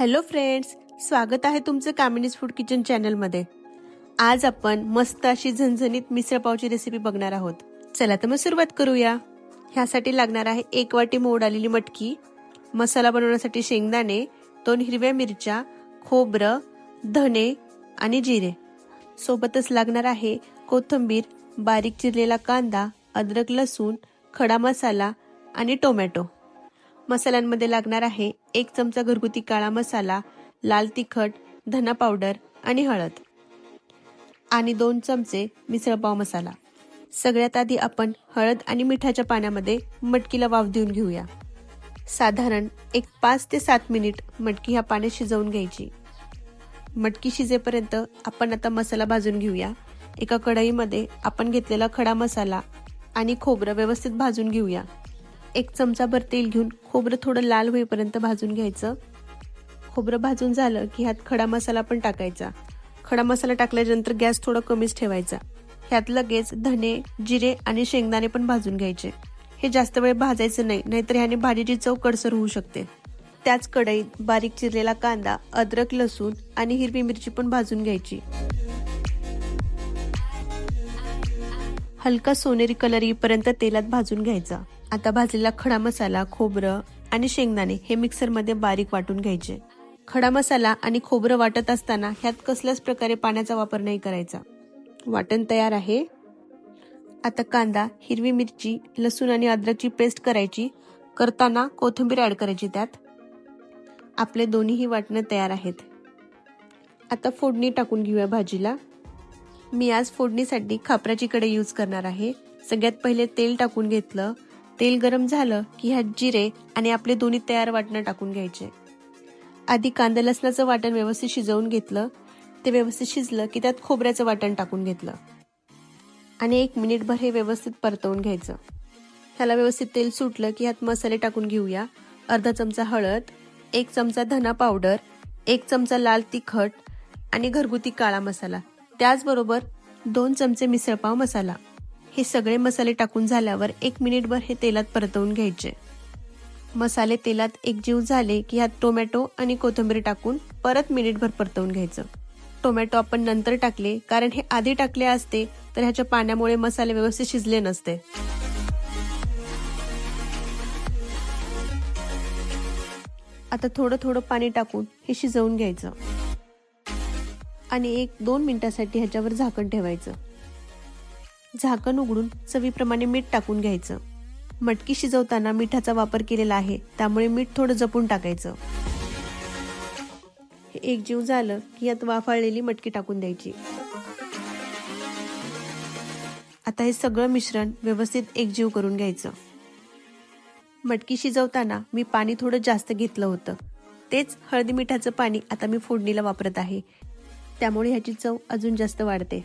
Hello friends, स्वागत आहे तुमचं कामिनीज फूड किचन चॅनलमध्ये। आज आपण मस्त अशी झणझणीत मिसळ पावची रेसिपी बघणार आहोत। चला तर मग सुरुवात करूया। ह्यासाठी लागणार आहे 1 वाटी मोड आलेली मटकी, मसाला बनवण्यासाठी शेंगदाणे, 2 हिरव्या मिरच्या, खोबरं, धने आणि जिरे। सोबतच लागणार आहे कोथिंबीर, बारीक चिरलेला कांदा, अद्रक, लसूण, खडा मसाला आणि टोमॅटो। मसाल्यांमध्ये लागणार आहे 1 चमचा घरगुती काळा मसाला, लाल तिखट, धना पावडर आणि हळद आणि 2 चमचे मिसळ पाव मसाला। सगळ्यात आधी आपण हळद आणि मिठाच्या पाण्यामध्ये मटकीला वाफ देऊन घेऊया। साधारण 5 ते 7 मिनिट मटकी ह्या पाण्यात शिजवून घ्यायची। मटकी शिजेपर्यंत आपण आता मसाला भाजून घेऊया। एका कढईमध्ये आपण घेतलेला खडा मसाला आणि खोबरं व्यवस्थित भाजून घेऊया। 1 चमचाभर तेल घेऊन खोबरं थोडं लाल होईपर्यंत भाजून घ्यायचं। खोबरं भाजून झालं की ह्यात खडा मसाला पण टाकायचा। खडा मसाला टाकल्यानंतर गॅस थोडा कमीच ठेवायचा। ह्यात लगेच धने, जिरे आणि शेंगदाणे पण भाजून घ्यायचे। हे जास्त वेळ भाजायचं नाही, नाहीतर ह्याने भाजीची चव कडसर होऊ शकते। त्याच कढईत बारीक चिरलेला कांदा, अद्रक, लसूण आणि हिरवी मिरची पण भाजून घ्यायची। हलका सोनेरी कलर येईपर्यंत तेलात भाजून घ्यायचा। आता भाजलेला खडा मसाला, खोबरं आणि शेंगदाणे हे मिक्सरमध्ये बारीक वाटून घ्यायचे। खडा मसाला आणि खोबरं वाटत असताना ह्यात कसल्याच प्रकारे पाण्याचा वापर नाही करायचा। वाटण तयार आहे। आता कांदा, हिरवी मिरची, लसूण आणि अद्रकची पेस्ट करायची। करताना कोथिंबीर ऍड करायची त्यात। आपले दोन्हीही वाटणे तयार आहेत। आता फोडणी टाकून घेऊया भाजीला। मी आज फोडणीसाठी खापराची कढई यूज करणार आहे। सगळ्यात पहिले तेल टाकून घेतलं। तेल गरम झालं की ह्यात जिरे आणि आपले दोन्ही तयार वाटणं टाकून घ्यायचे। आधी कांदा लसणाचं वाटण व्यवस्थित शिजवून घेतलं। ते व्यवस्थित शिजलं की त्यात खोबऱ्याचं वाटण टाकून घेतलं आणि 1 मिनिटभर हे व्यवस्थित परतवून घ्यायचं। ह्याला व्यवस्थित तेल सुटलं की ह्यात मसाले टाकून घेऊया। अर्धा चमचा हळद, 1 चमचा धना पावडर, 1 चमचा लाल तिखट आणि घरगुती काळा मसाला, त्याचबरोबर 2 चमचे मिसळ पाव मसाला। हे सगळे मसाले टाकून झाल्यावर 1 मिनिटभर हे तेलात परतवून घ्यायचे। मसाले तेलात एकजीव झाले की ह्यात टोमॅटो आणि कोथिंबीर टाकून परत मिनिटभर परतवून घ्यायचं। टोमॅटो आपण नंतर टाकले, कारण हे आधी टाकले असते तर ह्याच्या पाण्यामुळे मसाले व्यवस्थित शिजले नसते। आता थोडं थोडं पाणी टाकून हे शिजवून घ्यायचं आणि 1-2 मिनिटांसाठी ह्याच्यावर झाकण ठेवायचं। झाकण उघडून चवीप्रमाणे मीठ टाकून घ्यायचं। मटकी शिजवताना मिठाचा वापर केलेला आहे, त्यामुळे मीठ थोडं जपून टाकायचं। हे एकजीव झालं की यात वाफाळलेली मटकी टाकून द्यायची। आता हे सगळं मिश्रण व्यवस्थित एकजीव करून घ्यायचं। मटकी शिजवताना मी पाणी थोडं जास्त घेतलं होतं। तेच हळदी मिठाचं पाणी आता मी फोडणीला वापरत आहे, त्यामुळे ह्याची चव अजून जास्त वाढते।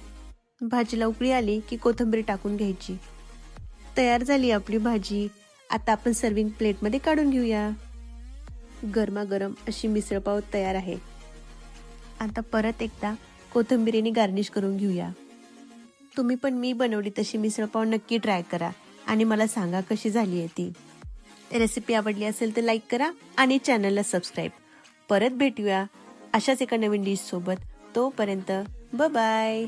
भाजीला उकळी आली की कोथिंबीर टाकून घ्यायची। तयार झाली आपली भाजी। आता आपण सर्विंग प्लेटमध्ये काढून घेऊया। गरमागरम अशी मिसळ पाव तयार आहे। आता परत एकदा कोथिंबीरीने गार्निश करून घेऊया। तुम्ही पण मी बनवली तशी मिसळ पाव नक्की ट्राय करा आणि मला सांगा कशी झाली आहे ती। रेसिपी आवडली असेल तर लाईक करा आणि चॅनलला सबस्क्राईब। परत भेटूया अशाच एका नवीन डिश सोबत। तोपर्यंत बाय बाय।